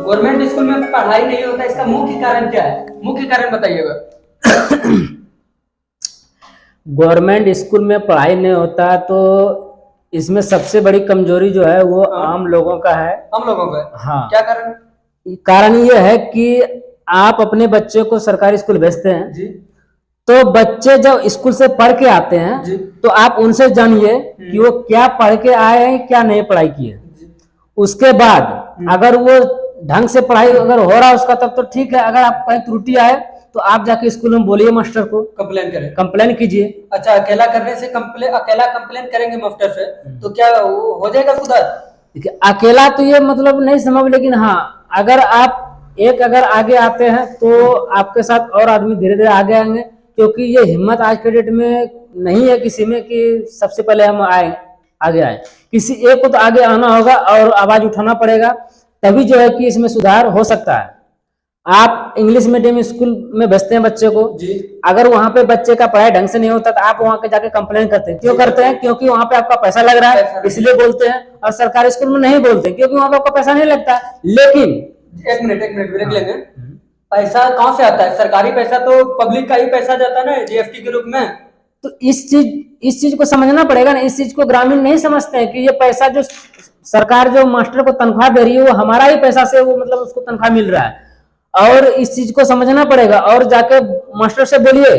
Government school में पढ़ाई नहीं होता, इसका मुख्य कारण क्या है? मुख्य कारण बताइएगा। गवर्नमेंट स्कूल में पढ़ाई नहीं होता तो इसमें सबसे बड़ी कमजोरी जो है वो आम लोगों का है। हम लोगों का? हाँ। क्या कारण? कारण ये है कि आप अपने बच्चे को सरकारी स्कूल भेजते हैं जी। तो बच्चे जब स्कूल से पढ़ के आते हैं जी। तो आप उनसे जानिए कि वो क्या पढ़ के आए हैं, क्या नहीं पढ़ाई की है। उसके बाद अगर वो ढंग से पढ़ाई अगर हो रहा है उसका तब तो ठीक है, अगर आप कहीं त्रुटि आए तो आप जाके स्कूल में बोलिए, मास्टर को कंप्लेन करें, कंप्लेन कीजिए। अच्छा, अकेला करने से अकेला कंप्लेन करेंगे मास्टर से तो क्या हो जाएगा सुधार? अकेला तो ये मतलब नहीं संभव, लेकिन हाँ अगर आप अगर आगे आते हैं तो आपके साथ और आदमी धीरे धीरे आगे आएंगे, क्योंकि ये हिम्मत आज के डेट में नहीं है किसी में कि सबसे पहले हम आगे आए। किसी एक को तो आगे आना होगा और आवाज उठाना पड़ेगा, तभी जो है कि इसमें सुधार हो सकता है। आप इंग्लिश मीडियम स्कूल में भेजते हैं बच्चे को जी। अगर वहाँ पे बच्चे का पढ़ाई ढंग से नहीं होता तो आप वहाँ पे जाके कंप्लेन करते हैं। क्यों करते हैं? क्योंकि वहाँ पे आपका पैसा लग रहा है इसलिए बोलते हैं, और सरकारी स्कूल में नहीं बोलते क्योंकि वहाँ पे आपका पैसा नहीं लगता। लेकिन एक मिनट ब्रेक लेंगे। पैसा कहाँ से आता है? सरकारी पैसा तो पब्लिक का ही पैसा जाता है ना, जीएसटी के रूप में। तो इस चीज को समझना पड़ेगा ना। इस चीज को ग्रामीण नहीं समझते हैं कि ये पैसा जो सरकार जो मास्टर को तनख्वाह दे रही है वो हमारा ही पैसा से वो मतलब उसको तनख्वाह मिल रहा है, और इस चीज को समझना पड़ेगा। और जाके मास्टर से बोलिए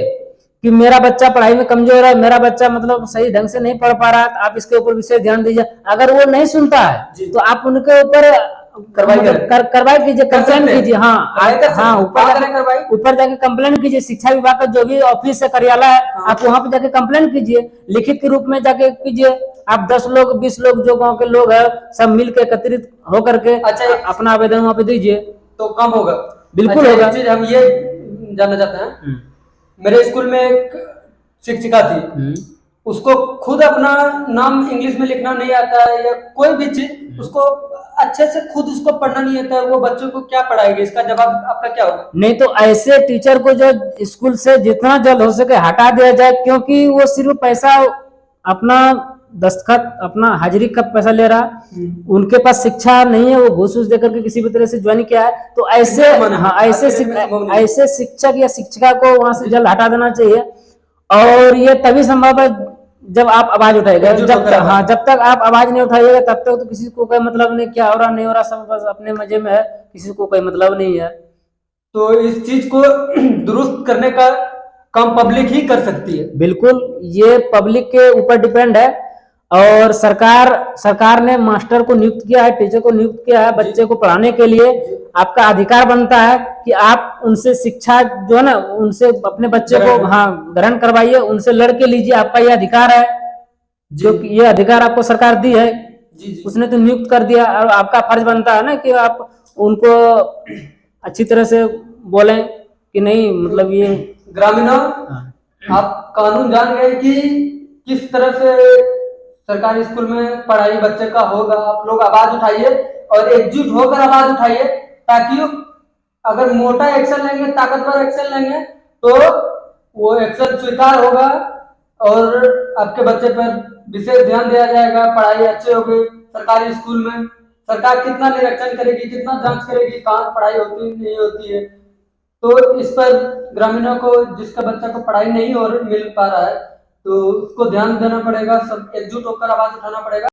कि मेरा बच्चा पढ़ाई में कमजोर है, मेरा बच्चा मतलब सही ढंग से नहीं पढ़ पा रहा है, आप इसके ऊपर विशेष ध्यान दीजिए। अगर वो नहीं सुनता है तो आप उनके ऊपर कार्रवाई कीजिए, कंप्लेन कीजिए। हाँ, ऊपर जाके कंप्लेन कीजिए। शिक्षा विभाग का जो भी ऑफिस है, कार्यालय है, आप वहां पे जाके कंप्लेन कीजिए, लिखित के रूप में जाके कीजिए। आप 10 लोग 20 लोग जो गांव के लोग हैं सब मिल के एकत्रित होकर के अपना आवेदन वहां पे दीजिए तो कम होगा। बिल्कुल होगा। एक चीज हम ये जानना चाहते हैं, मेरे स्कूल में एक शिक्षिका थी, उसको खुद अपना नाम इंग्लिश में लिखना नहीं आता है या कोई भी चीज उसको अच्छे से खुद उसको पढ़ना नहीं आता है, वो बच्चों को क्या पढ़ाएगी? इसका जवाब आपका क्या होगा? नहीं तो ऐसे टीचर को जो स्कूल से जितना जल्द हो सके हटा दिया जाए, क्योंकि वो सिर्फ पैसा अपना दस्तखत अपना हाजिरी का पैसा ले रहा, उनके पास शिक्षा नहीं है, वो घूस देकर के किसी भी तरह से ज्वाइन किया है। तो ऐसे ऐसे शिक्षक या शिक्षिका को वहां से जल्द हटा देना चाहिए। और ये तभी संभव है जब आप आवाज उठाएगा। जब तक आप आवाज नहीं उठाइएगा तब तक तो किसी को कोई मतलब नहीं, क्या हो रहा नहीं हो रहा, सब बस अपने मजे में है, किसी को कोई मतलब नहीं है। तो इस चीज को दुरुस्त करने का काम पब्लिक ही कर सकती है। बिल्कुल, ये पब्लिक के ऊपर डिपेंड है। और सरकार ने मास्टर को नियुक्त किया है, टीचर को नियुक्त किया है बच्चे को पढ़ाने के लिए। आपका अधिकार बनता है कि आप उनसे शिक्षा जो है ना, उनसे अपने बच्चे को ग्रहण करवाइए, उनसे लड़के लीजिए, आपका ये अधिकार है। जो ये अधिकार आपको सरकार दी है, उसने तो नियुक्त कर दिया, और आपका फर्ज बनता है ना कि आप उनको अच्छी तरह से बोलें कि नहीं मतलब ये ग्रामीणों आप कानून जान गए कि किस तरह से सरकारी स्कूल में पढ़ाई बच्चे का होगा। आप लोग आवाज उठाइए और एकजुट होकर आवाज उठाइए, ताकि अगर मोटा एक्शन लेंगे, ताकतवर एक्शन लेंगे तो वो एक्शन स्वीकार होगा और आपके बच्चे पर विशेष ध्यान दिया जाएगा, पढ़ाई अच्छी होगी। सरकारी स्कूल में सरकार कितना निरीक्षण करेगी, कितना जांच करेगी कहाँ पढ़ाई होती नहीं होती है। तो इस पर ग्रामीणों को, जिसका बच्चा को पढ़ाई नहीं और मिल पा रहा है, तो उसको ध्यान देना पड़ेगा, सब एकजुट होकर आवाज उठाना पड़ेगा।